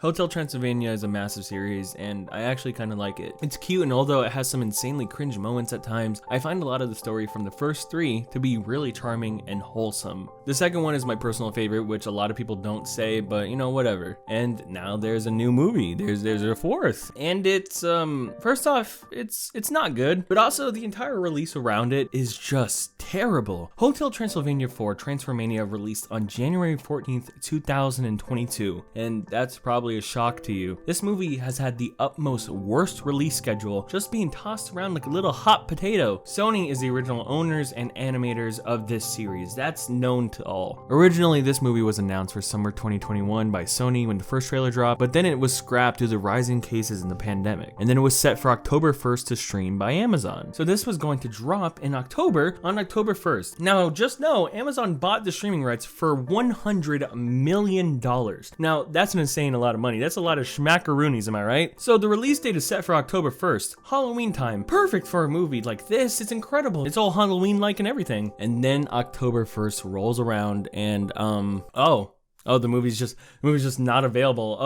Hotel Transylvania is a massive series, and I actually kind of like it. It's cute, and although it has some insanely cringe moments at times, I find a lot of the story from the first three to be really charming and wholesome. The second one is my personal favorite, which a lot of people don't say, but you know, whatever. And now there's a new movie. There's a fourth, and it's first off, it's not good, but also the entire release around it is just terrible. Hotel Transylvania 4 Transylvania released on January 14th, 2022, and that's probably a shock to you. This movie has had the utmost worst release schedule, just being tossed around like a little hot potato. Sony is the original owners and animators of this series. That's known to all. Originally, this movie was announced for summer 2021 by Sony when the first trailer dropped, but then it was scrapped due to rising cases in the pandemic, and then it was set for October 1st to stream by Amazon. So this was going to drop in October on October 1st. Now, just know Amazon bought the streaming rights for $100 million. Now, that's an insane a lot of money. That's a lot of schmackaroonies, am I right? So the release date is set for October 1st, Halloween time. Perfect for a movie like this. It's incredible. It's all Halloween-like and everything. And then October 1st rolls around and, the movie's just not available.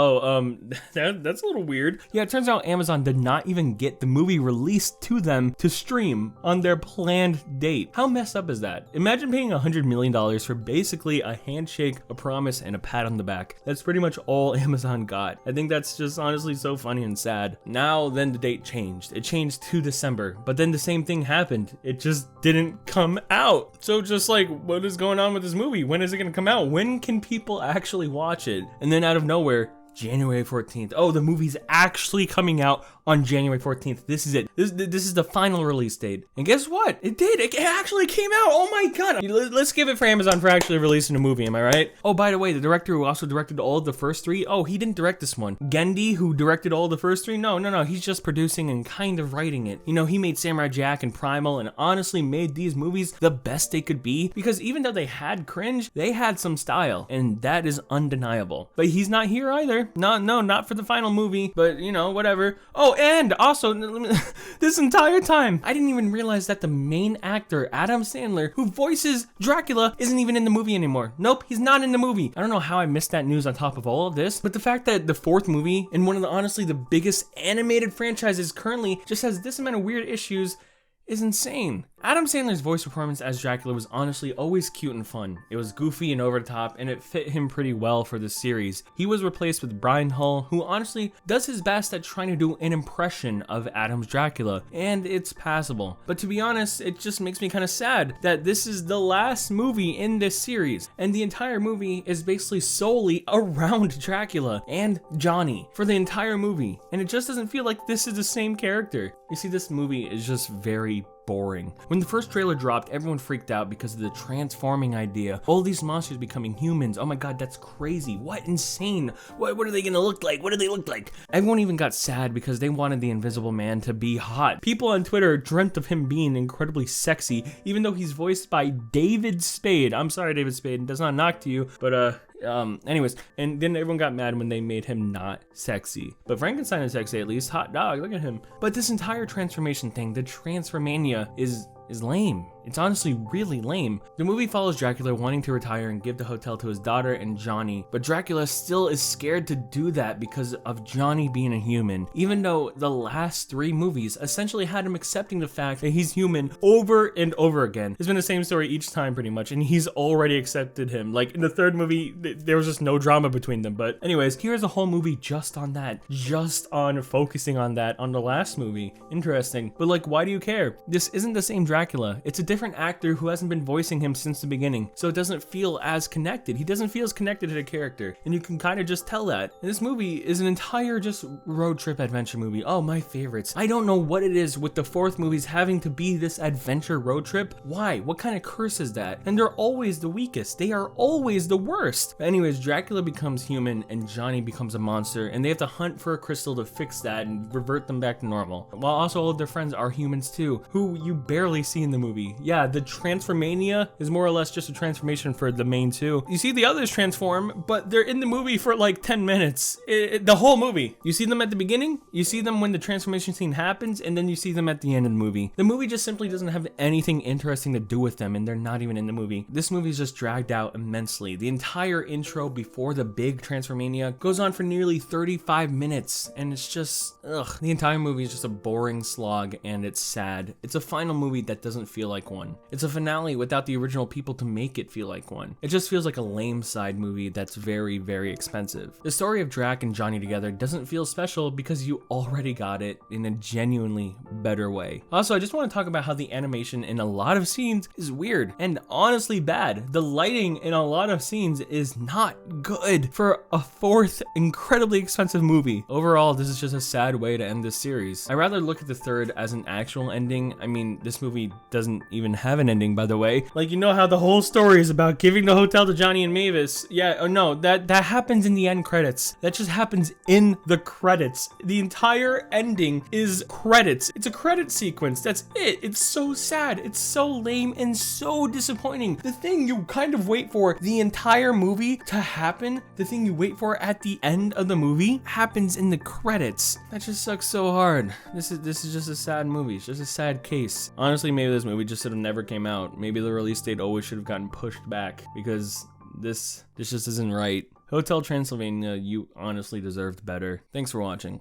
That's a little weird. Yeah, it turns out Amazon did not even get the movie released to them to stream on their planned date. How messed up is that? Imagine paying $100 million for basically a handshake, a promise, and a pat on the back. That's pretty much all Amazon got. I think that's just honestly so funny and sad. Now, then the date changed. It changed to December, but then the same thing happened. It just didn't come out. So just like, what is going on with this movie? When is it gonna come out? When can people actually watch it? And then out of nowhere, January 14th. Oh, the movie's actually coming out on January 14th. This is it. This is the final release date. And guess what? It did. It actually came out. Oh my god. Let's give it for Amazon for actually releasing a movie. Am I right? Oh, by the way, the director who also directed all of the first three. Oh, he didn't direct this one. Gendy, who directed all the first three. No. He's just producing and kind of writing it. You know, he made Samurai Jack and Primal and honestly made these movies the best they could be, because even though they had cringe, they had some style, and that is undeniable. But he's not here either. Not for the final movie, but you know, whatever. Oh, and also, this entire time, I didn't even realize that the main actor, Adam Sandler, who voices Dracula, isn't even in the movie anymore. Nope, he's not in the movie. I don't know how I missed that news on top of all of this, but the fact that the fourth movie in one of the honestly the biggest animated franchises currently just has this amount of weird issues is insane. Adam Sandler's voice performance as Dracula was honestly always cute and fun. It was goofy and over the top, and it fit him pretty well for this series. He was replaced with Brian Hull, who honestly does his best at trying to do an impression of Adam's Dracula, and it's passable. But to be honest, it just makes me kind of sad that this is the last movie in this series, and the entire movie is basically solely around Dracula and Johnny for the entire movie, and it just doesn't feel like this is the same character. You see, this movie is just very boring. When the first trailer dropped, everyone freaked out because of the transforming idea. All these monsters becoming humans. Oh my god, that's crazy. What insane. What are they gonna look like? What do they look like? Everyone even got sad because they wanted the Invisible Man to be hot. People on Twitter dreamt of him being incredibly sexy, even though he's voiced by David Spade. I'm sorry, David Spade. It does not knock to you, but anyways, and then everyone got mad when they made him not sexy. But Frankenstein is sexy, at least. Hot dog, look at him. But this entire transformation thing, the Transformania, is lame. It's honestly really lame. The movie follows Dracula wanting to retire and give the hotel to his daughter and Johnny, but Dracula still is scared to do that because of Johnny being a human, even though the last three movies essentially had him accepting the fact that he's human over and over again. It's been the same story each time pretty much, and he's already accepted him. Like in the third movie, there was just no drama between them. But anyways, here's a whole movie just on that, just on focusing on that on the last movie. Interesting. But like, why do you care? This isn't the same Dracula. It's a different actor who hasn't been voicing him since the beginning, so it doesn't feel as connected. He doesn't feel as connected to the character, and you can kind of just tell that. And this movie is an entire just road trip adventure movie. Oh, my favorites. I don't know what it is with the fourth movies having to be this adventure road trip. Why? What kind of curse is that? And they're always the weakest. They are always the worst. But anyways, Dracula becomes human and Johnny becomes a monster, and they have to hunt for a crystal to fix that and revert them back to normal. While also all of their friends are humans too, who you barely see in the movie. Yeah, the Transylvania is more or less just a transformation for the main two. You see the others transform, but they're in the movie for like 10 minutes. The whole movie. You see them at the beginning, you see them when the transformation scene happens, and then you see them at the end of the movie. The movie just simply doesn't have anything interesting to do with them, and they're not even in the movie. This movie is just dragged out immensely. The entire intro before the big Transylvania goes on for nearly 35 minutes, and it's just, ugh. The entire movie is just a boring slog, and it's sad. It's a final movie that doesn't feel like one. It's a finale without the original people to make it feel like one. It just feels like a lame side movie that's very, very expensive. The story of Drac and Johnny together doesn't feel special because you already got it in a genuinely better way. Also, I just want to talk about how the animation in a lot of scenes is weird and honestly bad. The lighting in a lot of scenes is not good for a fourth incredibly expensive movie. Overall, this is just a sad way to end this series. I rather look at the third as an actual ending. I mean, this movie doesn't even have an ending, by the way. Like, you know how the whole story is about giving the hotel to Johnny and Mavis. Yeah, oh no, that happens in the end credits. That just happens in the credits. The entire ending is credits. It's a credit sequence. That's it. It's so sad. It's so lame and so disappointing. The thing you kind of wait for the entire movie to happen, the thing you wait for at the end of the movie, happens in the credits. That just sucks so hard. This is just a sad movie. It's just a sad case. Honestly, maybe this movie just should have never came out. Maybe the release date always should have gotten pushed back because this just isn't right. Hotel Transylvania, you honestly deserved better. Thanks for watching.